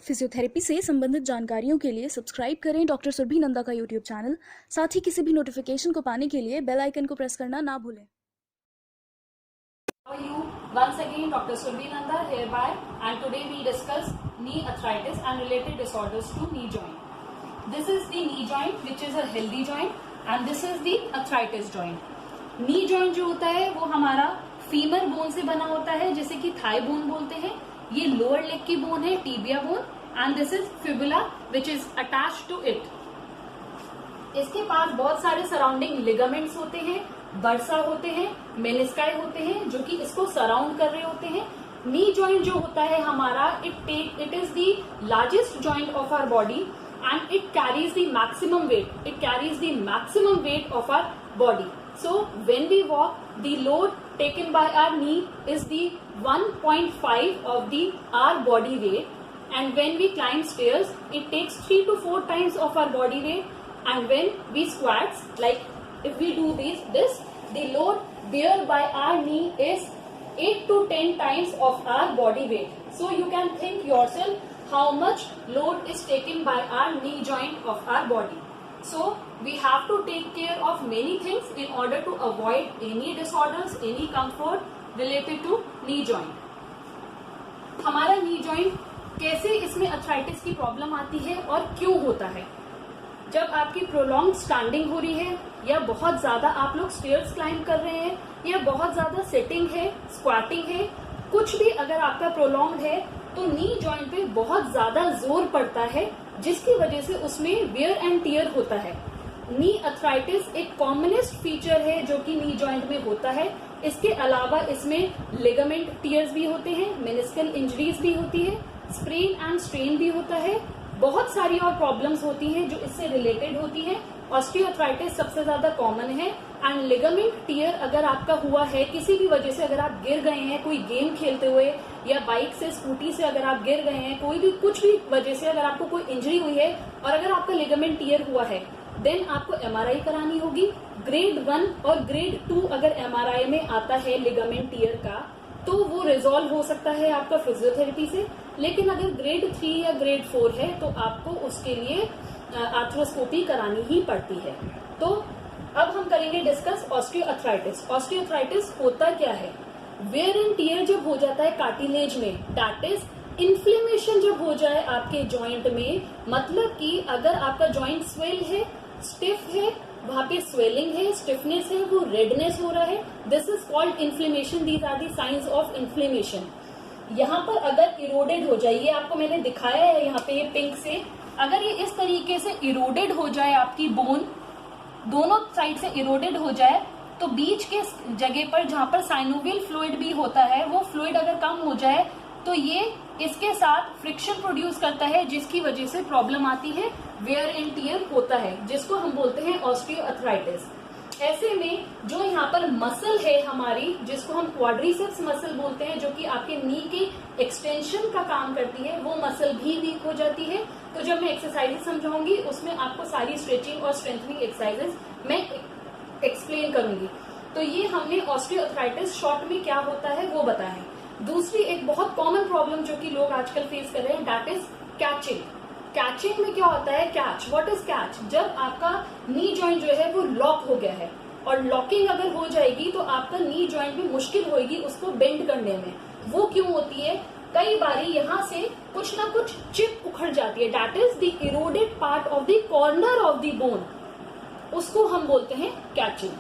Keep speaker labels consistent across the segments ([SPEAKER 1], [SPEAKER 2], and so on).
[SPEAKER 1] Physiotherapy से संबंधित जानकारियों के लिए सब्सक्राइब करें डॉक्टर सुरभि नंदा का यूट्यूब चैनल। साथ ही किसी भी नोटिफिकेशन को पाने के लिए बेल आइकन को प्रेस करना ना भूलें।
[SPEAKER 2] How are you? Once again, Dr. Surbhi Nanda hereby, and today we discuss knee arthritis and related disorders to knee joint. This is the knee joint, which is a healthy joint, and this is the arthritis joint. Knee joint जो होता है वो हमारा femur bone से बना होता है, जिसे कि थाई बोन बोलते हैं। ये लोअर लेग की बोन है, tibia bone, and this is fibula which is attached to it. इसके पास बहुत सारे सराउंडिंग लिगामेंट्स होते हैं, बर्सा होते हैं, मेनिस्काई होते हैं, जो कि इसको सराउंड कर रहे होते हैं। नी जॉइंट जो होता है हमारा, it is the largest joint of our body and it carries the maximum weight. It carries the maximum weight of our body. So when we walk, the load taken by our knee is the 1.5 of the our body weight, and when we climb stairs, it takes 3 to 4 times of our body weight. And when we squats, like if we do this, the load bear by our knee is 8 to 10 times of our body weight. So you can think yourself how much load is taken by our knee joint of our body. So we have to take care of many things in order to avoid any disorders, any comfort related to knee joint. हमारा knee joint कैसे इसमें arthritis की problem आती है और क्यों होता है? जब आपकी प्रोलॉन्ग स्टैंडिंग हो रही है, या बहुत ज्यादा आप लोग स्टेयर्स क्लाइंब कर रहे हैं, या बहुत ज्यादा सिटिंग है, स्क्वाटिंग है, कुछ भी अगर आपका प्रोलॉन्ग है, तो नी जॉइंट पे बहुत ज्यादा जोर पड़ता है, जिसकी वजह से उसमें वियर एंड टियर होता है। नी अर्थराइटिस एक कॉमनेस्ट फीचर है जो कि नी जॉइंट में होता है। इसके अलावा इसमें लिगामेंट टियर्स भी होते हैं, मेनिस्कल इंजरीज भी होती है, स्प्रेन एंड स्ट्रेन भी होता है, बहुत सारी और प्रॉब्लम्स होती हैं जो इससे रिलेटेड होती हैं। ऑस्टियोआर्थराइटिस सबसे ज्यादा कॉमन है, एंड लिगामेंट टियर अगर आपका हुआ है किसी भी वजह से, अगर आप गिर गए हैं कोई गेम खेलते हुए, या बाइक से स्कूटी से अगर आप गिर गए हैं, कोई भी कुछ भी वजह से अगर आपको कोई इंजरी हुई है और अगर आपका लिगामेंट टियर हुआ है, देन आपको एमआरआई करानी होगी। ग्रेड 1 और ग्रेड 2 अगर एमआरआई में आता है लिगामेंट टियर का, तो वो रिजॉल्व हो सकता है आपका फिजियोथेरेपी से। लेकिन अगर ग्रेड 3 या ग्रेड 4 है तो आपको उसके लिए आर्थ्रोस्कोपी करानी ही पड़ती है। तो अब हम करेंगे डिस्कस ऑस्टियोआर्थराइटिस। ऑस्टियोआर्थराइटिस होता क्या है? वेयर एंड टियर जब हो जाता है कार्टिलेज में, दैट इज इन्फ्लेमेशन जब हो जाए आपके जॉइंट में, मतलब कि अगर आपका जॉइंट स्वेल है, स्टिफ है, वहां पे स्वेलिंग है, स्टिफनेस है, वो रेडनेस हो रहा है, this is called inflammation. These are the signs of inflammation. यहाँ पर अगर इरोडेड हो जाए, ये आपको मैंने दिखाया है यहाँ पे ये पिंक से, अगर ये इस तरीके से इरोडेड हो जाए, आपकी बोन दोनों साइड से इरोडेड हो जाए, तो बीच के जगह पर जहां पर साइनोवियल फ्लूइड भी होता है, वो फ्लूइड अगर कम हो जाए तो ये इसके साथ फ्रिक्शन प्रोड्यूस करता है, जिसकी वजह से प्रॉब्लम आती है, वेयर एंड टियर होता है, जिसको हम बोलते हैं ऑस्टियोआर्थराइटिस। ऐसे में जो यहाँ पर मसल है हमारी, जिसको हम क्वाड्रिसेप्स मसल बोलते हैं, जो कि आपके नी के एक्सटेंशन का काम करती है, वो मसल भी वीक हो जाती है। तो जब मैं एक्सरसाइजेस समझाऊंगी उसमें आपको सारी स्ट्रेचिंग और स्ट्रेंथनिंग एक्सरसाइजेस मैं एक्सप्लेन करूंगी। तो ये हमने ऑस्टियोआर्थराइटिस शॉर्ट में क्या होता है वो बताया है। दूसरी एक बहुत कॉमन प्रॉब्लम जो कि लोग आजकल फेस कर रहे हैं, दैट इज कैचिंग। कैचिंग में क्या होता है? Catch, what is catch? जब आपका नी जॉइंट जो है वो लॉक हो गया है, और लॉकिंग अगर हो जाएगी तो आपका नी जॉइंट में मुश्किल होगी उसको बेंड करने में। वो क्यों होती है? कई बारी यहाँ से कुछ ना कुछ चिप उखड़ जाती है, that is the eroded part of the corner of the bone, उसको हम बोलते हैं कैचिंग।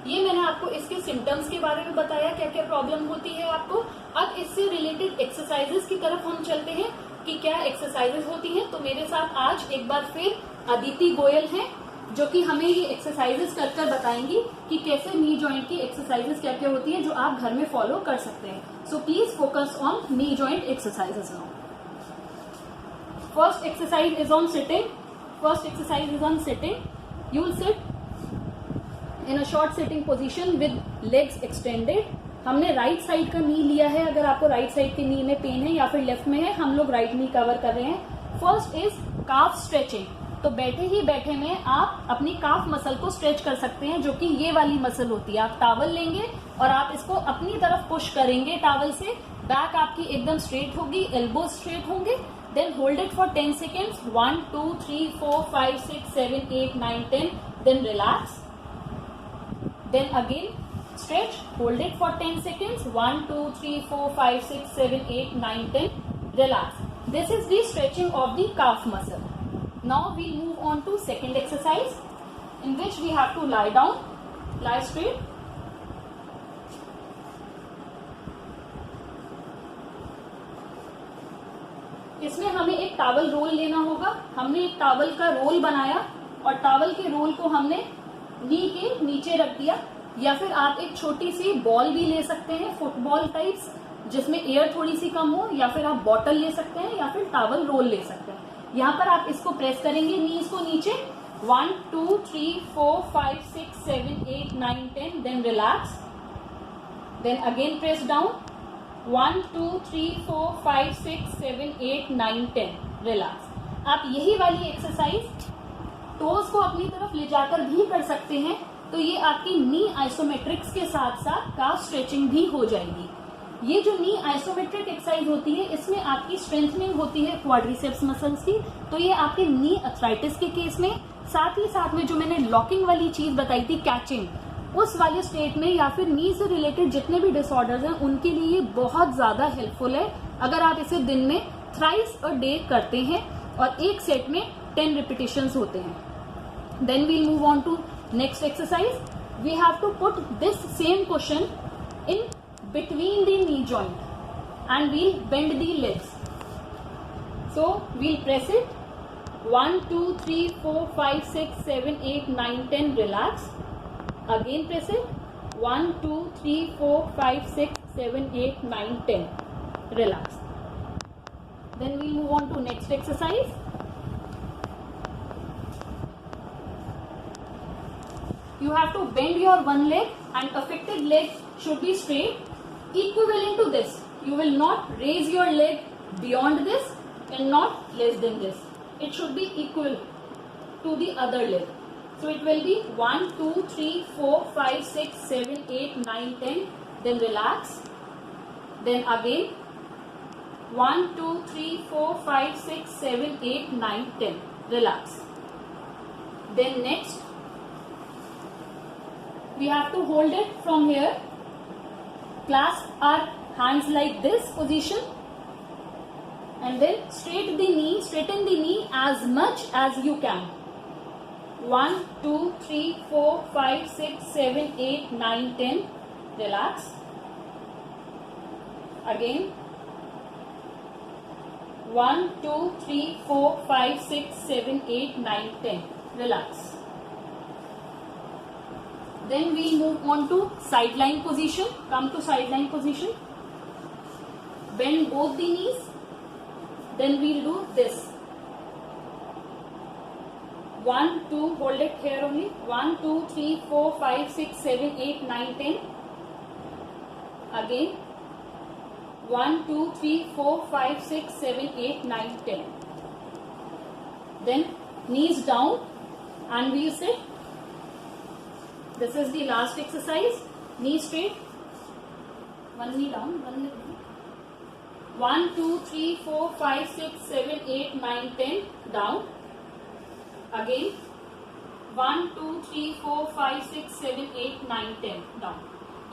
[SPEAKER 2] ये मैंने आपको इसके सिम्टम्स के बारे में बताया, क्या क्या प्रॉब्लम होती है आपको। अब इससे रिलेटेड एक्सरसाइजेस की तरफ हम चलते हैं कि क्या एक्सरसाइजेस होती हैं। तो मेरे साथ आज एक बार फिर अदिति गोयल हैं, जो कि हमें ये एक्सरसाइजेस कर कर बताएंगी कि कैसे नी जॉइंट की एक्सरसाइजेस क्या क्या होती है, जो आप घर में फॉलो कर सकते हैं। So please focus on knee joint exercises now. First exercise is on sitting. First exercise is on sitting. You will sit in a short sitting position with legs extended। हमने राइट साइड का नी लिया है, अगर आपको right side के नी में pen है या फिर लेफ्ट में है, हम लोग राइट नी कवर कर रहे हैं। First is calf stretching. तो बैठे ही बैठे में आप अपनी काफ मसल को स्ट्रेच कर सकते हैं, जो कि ये वाली मसल होती है। आप टॉवल लेंगे और आप इसको अपनी तरफ पुश करेंगे टॉवल से, बैक आपकी एकदम स्ट्रेट होगी, एल्बो स्ट्रेट होंगे. Then hold it for 10 seconds. 1 2 3 4 5 6 7 8 9 10. Then relax. Then again stretch. Hold it for 10 seconds. 1 2 3 4 5 6 7 8 9 10. Relax. This is the stretching of the calf muscle. Now we move on to second exercise, in which we have to lie down, lie straight. इसमें हमें एक towel role लेना होगा. हमने एक towel का role बनाया और टॉवल के रोल को हमने नी के नीचे रख दिया, या फिर आप एक छोटी सी बॉल भी ले सकते हैं, फुटबॉल टाइप्स, जिसमें एयर थोड़ी सी कम हो, या फिर आप बॉटल ले सकते हैं, या फिर टॉवल रोल ले सकते हैं. यहाँ पर आप इसको प्रेस करेंगे नीज को नीचे. 1 2 3 4 5 6 7 8 9 10. Then relax. Then again press down. 1 2 3 4 5 6 7 8 9 10. Relax. आप यही वाली एक्सरसाइज टोज को अपनी तरफ ले जाकर भी कर सकते हैं, तो ये आपकी नी आइसोमेट्रिक्स के साथ साथ काफ स्ट्रेचिंग भी हो जाएगी. ये जो नी आइसोमेट्रिक एक्सरसाइज होती है, इसमें आपकी स्ट्रेंथनिंग होती है क्वाड्रिसेप्स मसल्स की. तो ये आपके नी अर्थराइटिस के केस में, साथ ही साथ में जो मैंने लॉकिंग वाली चीज बताई थी, कैचिंग, उस वाले स्टेट में, या फिर नी से रिलेटेड जितने भी डिसऑर्डर्स हैं उनके लिए ये बहुत ज्यादा हेल्पफुल है अगर आप इसे दिन में थ्राइस अ डे करते हैं और एक सेट में 10 रिपीटिशंस होते हैं. Then we'll move on to next exercise. We have to put this same cushion in between the knee joint and we'll bend the legs. So we'll press it. 1 2 3 4 5 6 7 8 9 10. Relax. Again press it. 1 2 3 4 5 6 7 8 9 10. Relax. Then we'll move on to next exercise. You have to bend your one leg and affected leg should be straight. Equivalent to this, you will not raise your leg beyond this and not less than this. It should be equal to the other leg. So it will be 1 2 3 4 5 6 7 8 9 10. Then relax. Then again 1 2 3 4 5 6 7 8 9 10. Relax. Then next we have to hold it from here. Clasp our hands like this position, and then straighten the knee as much as you can. 1 2 3 4 5 6 7 8 9 10. Relax. Again 1 2 3 4 5 6 7 8 9 10. Relax. Then we'll move on to sideline position. Come to sideline position. Bend both the knees. Then we'll do this. 1 2, hold it here only. 1 2 3 4 5 6 7 8 9 10. Again 1 2 3 4 5 6 7 8 9 10. Then knees down and we'll sit. This is the last exercise. Knee straight. One knee down, one knee down. 1 2 3 4 5 6 7 8 9 10. Down. Again 1 2 3 4 5 6 7 8 9 10. Down.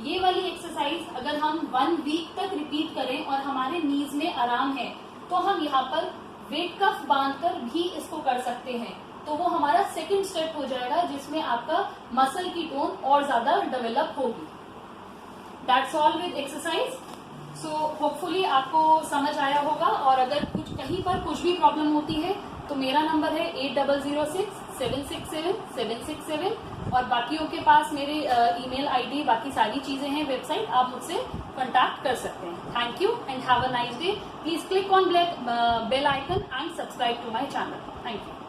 [SPEAKER 2] ये वाली exercise अगर हम 1 week तक repeat करें और हमारे नीज में आराम है, तो हम यहाँ पर वेट कफ बांधकर भी इसको कर सकते हैं. तो वो हमारा सेकंड स्टेप हो जाएगा, जिसमें आपका मसल की टोन और ज्यादा डेवलप होगी. That's all with exercise. So hopefully आपको समझ आया होगा. और अगर कुछ कहीं पर कुछ भी प्रॉब्लम होती है तो मेरा नंबर है 8006 767 767. और बाकियों के पास मेरे ईमेल आईडी, बाकी सारी चीजें हैं, वेबसाइट, आप मुझसे कॉन्टैक्ट कर सकते हैं. Thank you and have a nice day. Please click on bell icon and subscribe to my channel. Thank you.